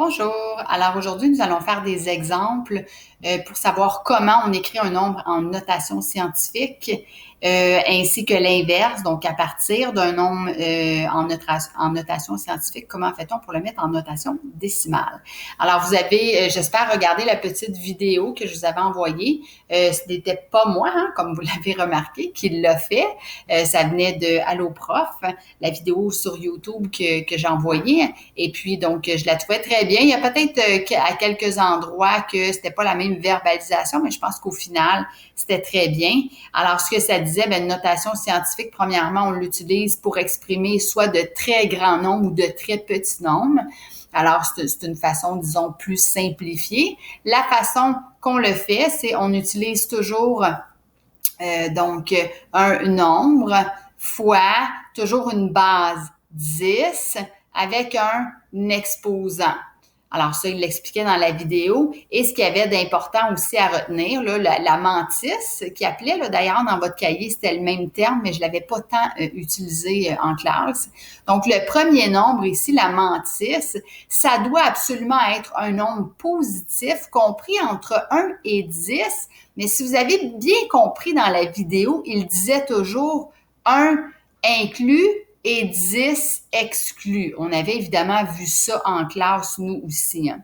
Bonjour. Alors aujourd'hui, nous allons faire des exemples pour savoir comment on écrit un nombre en notation scientifique, ainsi que l'inverse, donc à partir d'un nombre en notation scientifique, comment fait-on pour le mettre en notation décimale? Alors vous avez, j'espère, regardé la petite vidéo que je vous avais envoyée. Ce n'était pas moi, hein, comme vous l'avez remarqué, qui l'a fait. Ça venait de Allo Prof, la vidéo sur YouTube que j'ai envoyée. Et puis, donc, je la trouvais très bien. Il y a peut-être à quelques endroits que c'était pas la même verbalisation, mais je pense qu'au final, c'était très bien. Alors, ce que ça disait, une notation scientifique, premièrement, on l'utilise pour exprimer soit de très grands nombres ou de très petits nombres. Alors, c'est une façon, disons, plus simplifiée. La façon qu'on le fait, c'est on utilise toujours donc un nombre fois toujours une base 10 avec un exposant. Alors ça, il l'expliquait dans la vidéo. Et ce qu'il y avait d'important aussi à retenir, là, la mantis, qui appelait, là, d'ailleurs, dans votre cahier, c'était le même terme, mais je l'avais pas tant utilisé en classe. Donc, le premier nombre ici, la mantis, ça doit absolument être un nombre positif compris entre 1 et 10. Mais si vous avez bien compris dans la vidéo, il disait toujours 1 inclus et 10 exclus. On avait évidemment vu ça en classe, nous aussi. Hein.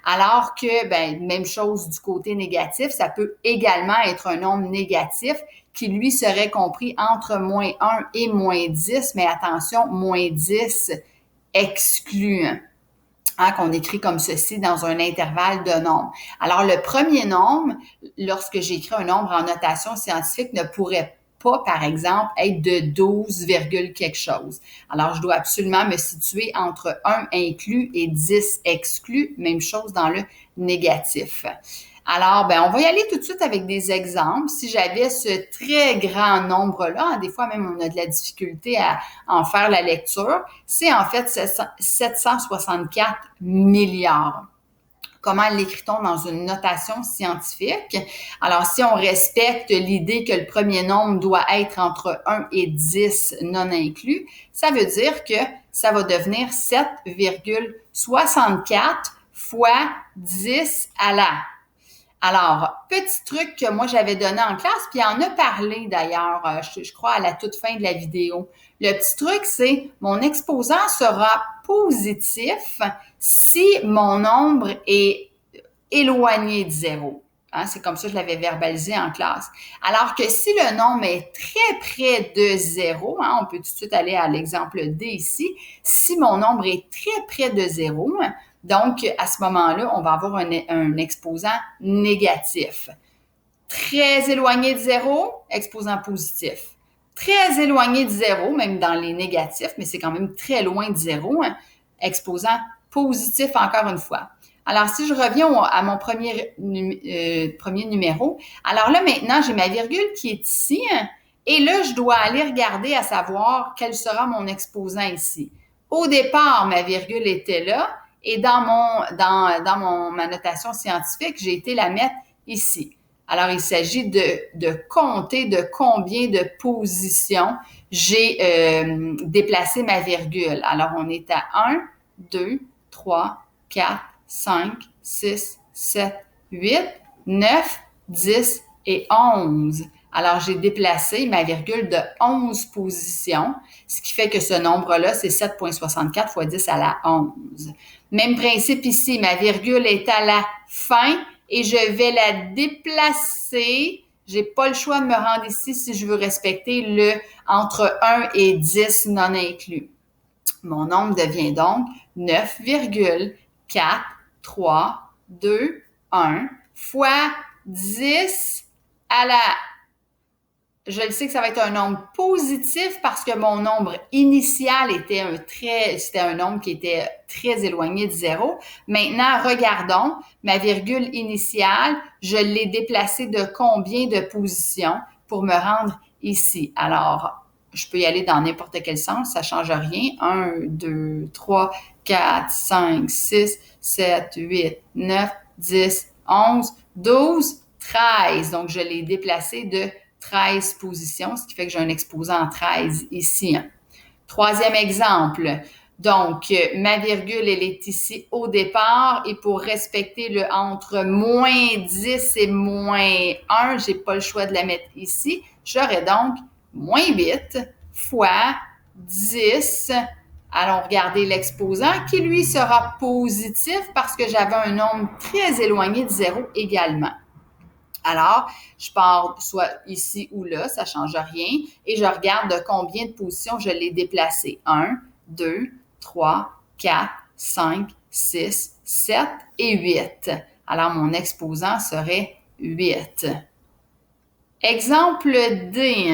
Alors que, même chose du côté négatif, ça peut également être un nombre négatif qui, lui, serait compris entre moins 1 et moins 10, mais attention, moins 10 exclus. Hein, qu'on écrit comme ceci dans un intervalle de nombres. Alors, le premier nombre, lorsque j'écris un nombre en notation scientifique, ne pourrait pas, par exemple, être de 12, quelque chose. Alors, je dois absolument me situer entre 1 inclus et 10 exclus. Même chose dans le négatif. Alors, on va y aller tout de suite avec des exemples. Si j'avais ce très grand nombre-là, hein, des fois même on a de la difficulté à en faire la lecture, c'est en fait 764 milliards. Comment l'écrit-on dans une notation scientifique? Alors, si on respecte l'idée que le premier nombre doit être entre 1 et 10 non inclus, ça veut dire que ça va devenir 7,64 fois 10 à la. Alors, petit truc que moi j'avais donné en classe, puis il en a parlé d'ailleurs, je crois à la toute fin de la vidéo. Le petit truc, c'est mon exposant sera positif si mon nombre est éloigné de zéro. Hein, c'est comme ça que je l'avais verbalisé en classe. Alors que si le nombre est très près de zéro, hein, on peut tout de suite aller à l'exemple D ici, si mon nombre est très près de zéro, donc à ce moment-là, on va avoir un exposant négatif. Très éloigné de zéro, exposant positif. Très éloigné de zéro, même dans les négatifs, mais c'est quand même très loin de zéro, hein, exposant positif encore une fois. Alors, si je reviens à mon premier numéro, alors là, maintenant, j'ai ma virgule qui est ici, hein, et là, je dois aller regarder à savoir quel sera mon exposant ici. Au départ, ma virgule était là, et dans ma notation scientifique, j'ai été la mettre ici. Alors, il s'agit de compter de combien de positions j'ai déplacé ma virgule. Alors, on est à 1, 2, 3, 4, 5, 6, 7, 8, 9, 10 et 11. Alors, j'ai déplacé ma virgule de 11 positions, ce qui fait que ce nombre-là, c'est 7,64 fois 10 à la 11. Même principe ici, ma virgule est à la fin et je vais la déplacer. J'ai pas le choix de me rendre ici si je veux respecter le entre 1 et 10 non inclus. Mon nombre devient donc 9,432,1 fois 10 à la... Je le sais que ça va être un nombre positif parce que mon nombre initial c'était un nombre qui était très éloigné de zéro. Maintenant, regardons, ma virgule initiale, je l'ai déplacée de combien de positions pour me rendre ici? Alors, je peux y aller dans n'importe quel sens, ça change rien. 1, 2, 3, 4, 5, 6, 7, 8, 9, 10, 11, 12, 13. Donc, je l'ai déplacé de 13 positions, ce qui fait que j'ai un exposant en 13 ici. Troisième exemple, Donc, ma virgule, elle est ici au départ et pour respecter le entre moins 10 et moins 1, j'ai pas le choix de la mettre ici. J'aurai donc moins 8 fois 10. Allons regarder l'exposant qui, lui, sera positif parce que j'avais un nombre très éloigné de 0 également. Alors, je pars soit ici ou là, ça ne change rien, et je regarde de combien de positions je l'ai déplacé. 1, 2, 3, 4, 5, 6, 7 et 8. Alors, mon exposant serait 8. Exemple D.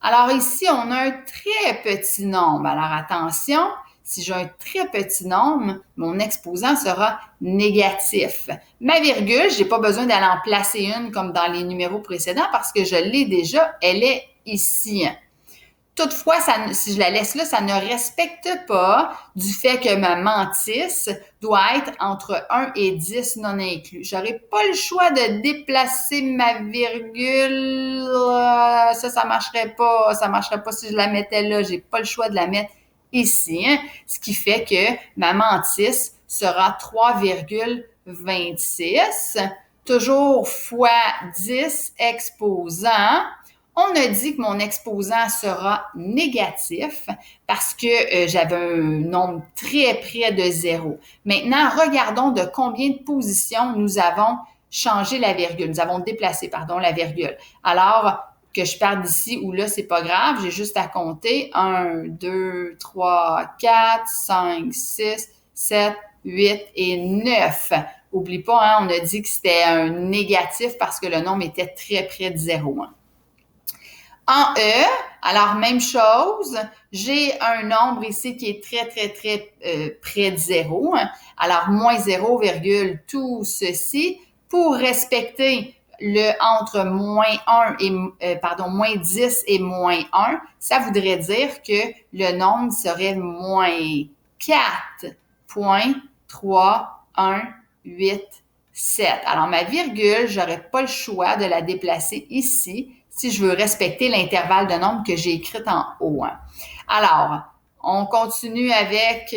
Alors ici, on a un très petit nombre. Alors attention, si j'ai un très petit nombre, mon exposant sera négatif. Ma virgule, je n'ai pas besoin d'aller en placer une comme dans les numéros précédents parce que je l'ai déjà, elle est ici. Toutefois, si je la laisse là, ça ne respecte pas du fait que ma mantis doit être entre 1 et 10 non inclus. J'aurai pas le choix de déplacer ma virgule. Ça marcherait pas. Ça marcherait pas si je la mettais là. J'ai pas le choix de la mettre ici. Ce qui fait que ma mantis sera 3,26. Toujours fois 10 exposants. On a dit que mon exposant sera négatif parce que j'avais un nombre très près de 0. Maintenant, regardons de combien de positions nous avons changé la virgule. Nous avons déplacé, pardon, la virgule. Alors, que je parte d'ici ou là, c'est pas grave. J'ai juste à compter 1, 2, 3, 4, 5, 6, 7, 8 et 9. Oublie pas, hein, on a dit que c'était un négatif parce que le nombre était très près de 0. Hein. En E, alors même chose, j'ai un nombre ici qui est très près de 0. Alors, moins 0, tout ceci. Pour respecter le entre moins 1 et, moins 10 et moins 1, ça voudrait dire que le nombre serait moins 4,318,7. Alors, ma virgule, j'aurais pas le choix de la déplacer ici si je veux respecter l'intervalle de nombre que j'ai écrit en haut. Alors, on continue avec,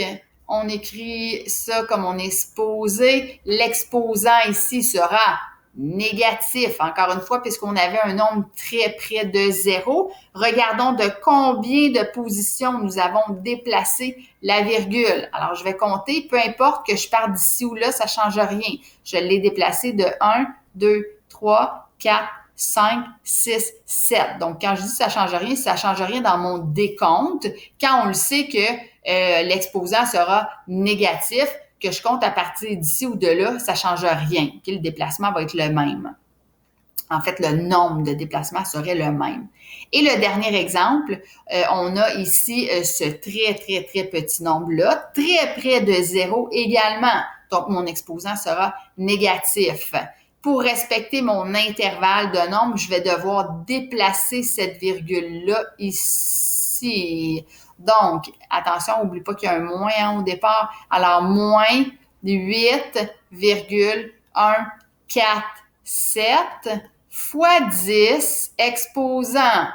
on écrit ça comme on est supposé. L'exposant ici sera négatif, encore une fois, puisqu'on avait un nombre très près de 0. Regardons de combien de positions nous avons déplacé la virgule. Alors, je vais compter, peu importe que je parte d'ici ou là, ça ne change rien. Je l'ai déplacé de 1, 2, 3, 4, 5, 6, 7. Donc, quand je dis ça ne change rien dans mon décompte. Quand on le sait que l'exposant sera négatif, que je compte à partir d'ici ou de là, ça ne change rien. Okay? Le déplacement va être le même. En fait, le nombre de déplacements serait le même. Et le dernier exemple, on a ici ce très petit nombre-là, très près de 0 également. Donc, mon exposant sera négatif. Pour respecter mon intervalle de nombre, je vais devoir déplacer cette virgule-là ici. Donc, attention, n'oublie pas qu'il y a un moins au départ. Alors, moins 8,147 fois 10 exposant.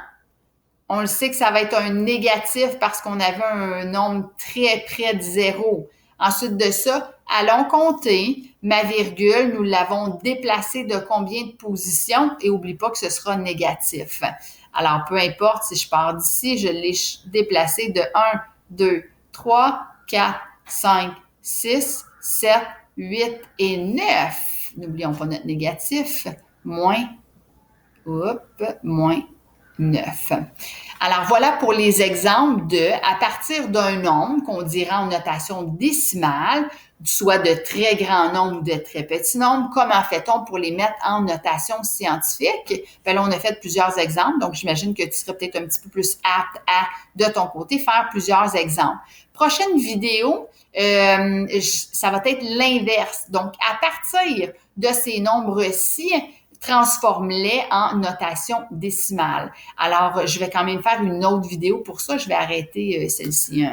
On le sait que ça va être un négatif parce qu'on avait un nombre très près de 0. Ensuite de ça, allons compter. Ma virgule, nous l'avons déplacée de combien de positions? Et n'oublie pas que ce sera négatif. Alors, peu importe si je pars d'ici, je l'ai déplacé de 1, 2, 3, 4, 5, 6, 7, 8 et 9. N'oublions pas notre négatif. Moins 9. Alors, voilà pour les exemples de, à partir d'un nombre qu'on dira en notation décimale, soit de très grand nombre ou de très petit nombre, comment fait-on pour les mettre en notation scientifique? Bien là, on a fait plusieurs exemples, donc j'imagine que tu serais peut-être un petit peu plus apte à, de ton côté, faire plusieurs exemples. Prochaine vidéo, ça va être l'inverse. Donc, à partir de ces nombres-ci, transforme-les en notation décimale. Alors, je vais quand même faire une autre vidéo pour ça. Je vais arrêter celle-ci.